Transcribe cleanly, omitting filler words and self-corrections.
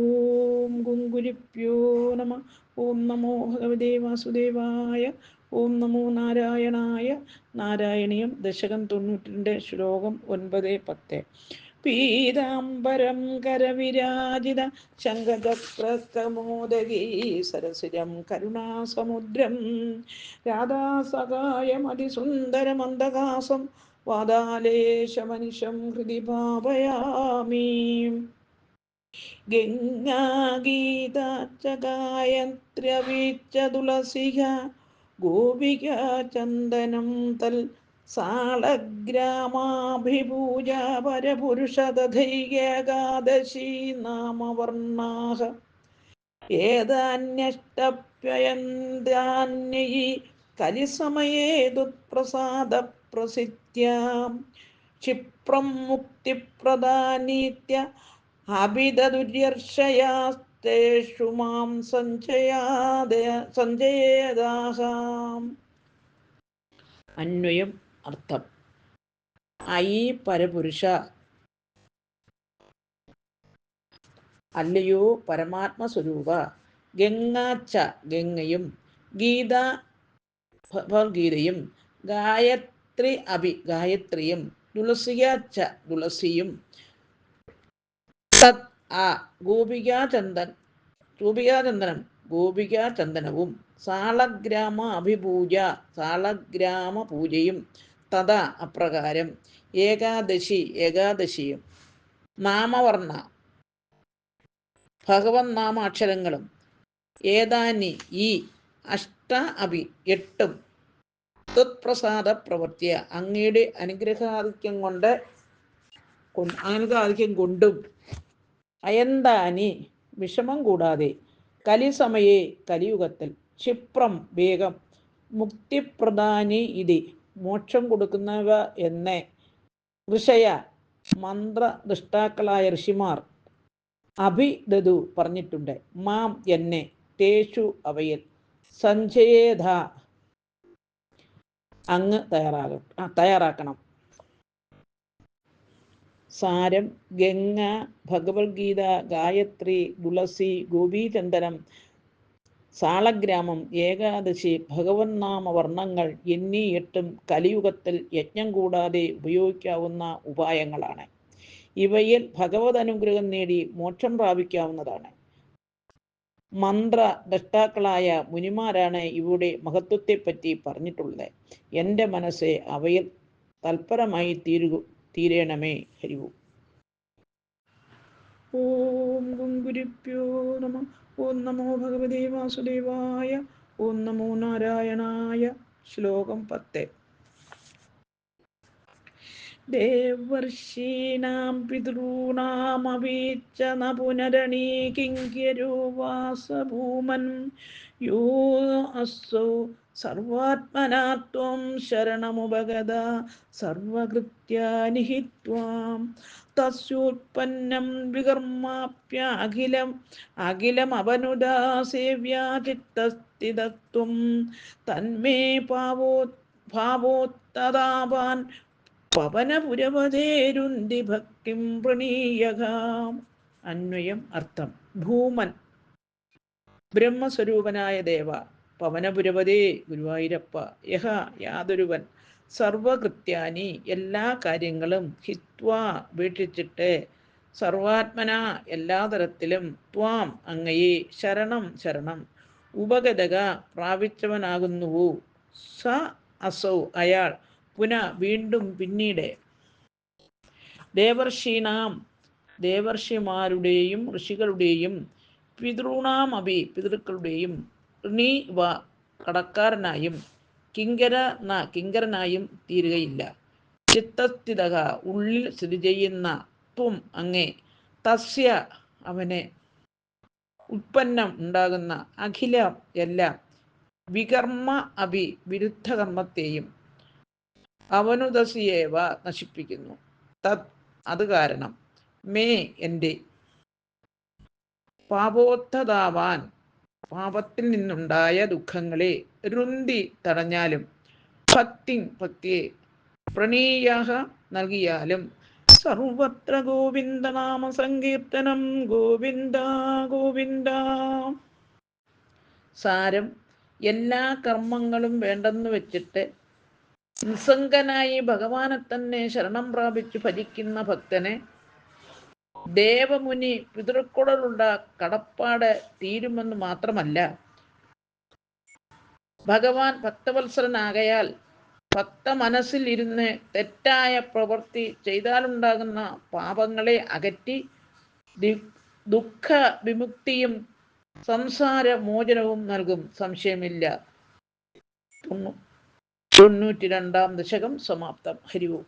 ഓം ഗുങ്കുരിപ്യോ നമ. ഓം നമോ ഭഗവതേ വാസുദേവായ. ഓം നമോ നാരായണായ. നാരായണീയം ദശകം 92 ശ്ലോകം 9-10. പീതാംബരം കരവിരാജിത ശംഖചക്രകമോദഗീ സരസിജം കരുണാസമുദ്രം രാധാസഹായമതിസുന്ദരമന്ദഹാസം വാതാലേശമനിശം ഹൃദി ഭാവയാമി. ഗംഗാഗീതാച്ച ഗായത്ര്യവീച്ച തുളസിക ഗോപിക ചന്ദനം തൽ സാളഗ്രാമാഭിപൂജ പരപുരുഷ തഥൈകേകാദശി നാമവർണ്ണാഹ ഏതാന്യഷ്ടപ്യയന്താന്യയി കലിസമയേ ദുഃപ്രസാദ പ്രസിദ്ധ്യാം ക്ഷിപ്രം മുക്തിപ്രദാനീത്യ അഭിദുര്യർഷയാസ്തേഷു മാം സഞ്ജയേതാഹാം. അന്വയം അർത്ഥം. അയി പരപുരുഷ, അല്ലയോ പരമാത്മസ്വരൂപ, ഗംഗാച്ച ഗംഗയും, ഗീത ഭഗവത്ഗീതയും, ഗായത്രി അഭി ഗായത്രിയും, തുളസിയാച്ച തുളസിയും, തത് ആ ഗോപികാചന്ദനം ഗോപികാചന്ദനവും, സാളഗ്രാമ അഭിപൂജ സാളഗ്രാമ പൂജയും, തഥാ അപ്രകാരം, ഏകാദശിയും, നാമവർണ്ണ ഭഗവൻ നാമാക്ഷരങ്ങളും, ഏതാനി ഈ, അഷ്ട അഭി എട്ടും, ത്വത്പ്രസാദ പ്രവർത്തിയ അങ്ങയുടെ അനുഗ്രഹാധിക്യം കൊണ്ടും, അയന്താനി വിഷമം കൂടാതെ, കലിസമയേ കലിയുഗത്തിൽ, ക്ഷിപ്രം വേഗം, മുക്തിപ്രദാനി ഇതി മോക്ഷം കൊടുക്കുന്നവ എന്ന്, ഋഷയ മന്ത്രദൃഷ്ടാക്കളായ ഋഷിമാർ, അഭിദതു പറഞ്ഞിട്ടുണ്ട്, മാം എന്നെ, തേഷു അവയിൽ, സഞ്ജയേധ അങ്ങ് തയ്യാറാക്കണം. സാരം: ഗംഗ, ഭഗവത്ഗീത, ഗായത്രി, തുളസി, ഗോപീചന്ദനം, സാളഗ്രാമം, ഏകാദശി, ഭഗവൻ നാമവർണ്ണങ്ങൾ എന്നീ 8 കലിയുഗത്തിൽ യജ്ഞം കൂടാതെ ഉപയോഗിക്കാവുന്ന ഉപായങ്ങളാണ്. ഇവയിൽ ഭഗവത് അനുഗ്രഹം നേടി മോക്ഷം പ്രാപിക്കാവുന്നതാണ്. മന്ത്രദ്രഷ്ടാക്കളായ മുനിമാരാണ് ഇവയുടെ മഹത്വത്തെപ്പറ്റി പറഞ്ഞിട്ടുള്ളത്. എൻ്റെ മനസ്സെ അവയിൽ തൽപരമായി തീരണമേ. ഹരിവു. ഓം ഗുരുഭ്യോ നമ. ഓം നമോ ഭഗവതേ വാസുദേവായ. ഓം നമോ നാരായണായ. ശ്ലോകം 10. ദേവർഷീണാം പിതॄണാമപീച്ച ന പുനരണീകിങ്ക്യരോ വാസഭൂമൻ യോ അസ്സൗ സർവാത്മനാ ത്വം ശരണമുപഗത സർവകൃത്യാനി ഹി ത്വാം തസ്യോത്പന്നം വികർമാപ്യ അഖിലമവനുദാസേവ്യാചിത്തസ്ഥിതത്വം തന്മേ ഭാവോത്തതാപാൻ പവനപുരവതേരുന്തി ഭക്തിം പ്രണീയകാം. അന്വയം അർത്ഥം. ഭൂമൻ ബ്രഹ്മസ്വരൂപനായ ദേവ, പവനപുരവതേ ഗുരുവായൂരപ്പ, യഹ യാതൊരുവൻ, സർവകൃത്യാനി എല്ലാ കാര്യങ്ങളും, ഹിത്വാ ഉപേക്ഷിച്ചിട്ട്, സർവാത്മന എല്ലാ തരത്തിലും, ത്വാം അങ്ങയെ, ശരണം ഉപഗതക പ്രാപിച്ചവനാകുന്നുവോ, സ അസൗ അയാൾ, പുന വീണ്ടും പിന്നീട്, ദേവർഷീണാം ദേവർഷിമാരുടെയും ഋഷികളുടെയും, പിതॄണാം അഭി പിതൃക്കളുടെയും, ഋണി വ കടക്കാരനായും, കിങ്കരനായും തീരുകയില്ല. ചിത്തസ്ഥിത ഉള്ളിൽ സ്ഥിതി ചെയ്യുന്ന, ത്വം അങ്ങേ, തസ്യ അവന്, ഉത്പന്നം ഉണ്ടാകുന്ന, അഖിലം എല്ലാം, വികർമ്മ അഭി വിരുദ്ധ കർമ്മത്തെയും, അവനുദസിയേവ നശിപ്പിക്കുന്നു, തത് അത് കാരണം, മേ എൻ്റെ, പാപോത്തതാവാൻ പാപത്തിൽ നിന്നുണ്ടായ ദുഃഖങ്ങളെ, രുന്തി തടഞ്ഞാലും, ഭക്തിയെ പ്രണീയാഹ നൽകിയാലും, സ സർവത്ര ഗോവിന്ദനാമ സങ്കീർത്തനം. ഗോവിന്ദ ഗോവിന്ദ. സാരം: എല്ലാ കർമ്മങ്ങളും വേണ്ടെന്ന് വെച്ചിട്ട് നിസ്സംഗനായി ഭഗവാനെ തന്നെ ശരണം പ്രാപിച്ചു ഭജിക്കുന്ന ഭക്തന് ദേവമുനി പിതൃക്കളോടുള്ള കടപ്പാട് തീരുമെന്ന് മാത്രമല്ല, ഭഗവാൻ ഭക്തവത്സരനാകയാൽ ഭക്ത മനസ്സിൽ ഇരുന്ന് തെറ്റായ പ്രവൃത്തി ചെയ്താലുണ്ടാകുന്ന പാപങ്ങളെ അകറ്റി ദുഃഖ വിമുക്തിയും സംസാര മോചനവും നൽകും. സംശയമില്ല. 92-ാം ദശകം സമാപ്തം. ഹരി ഓം.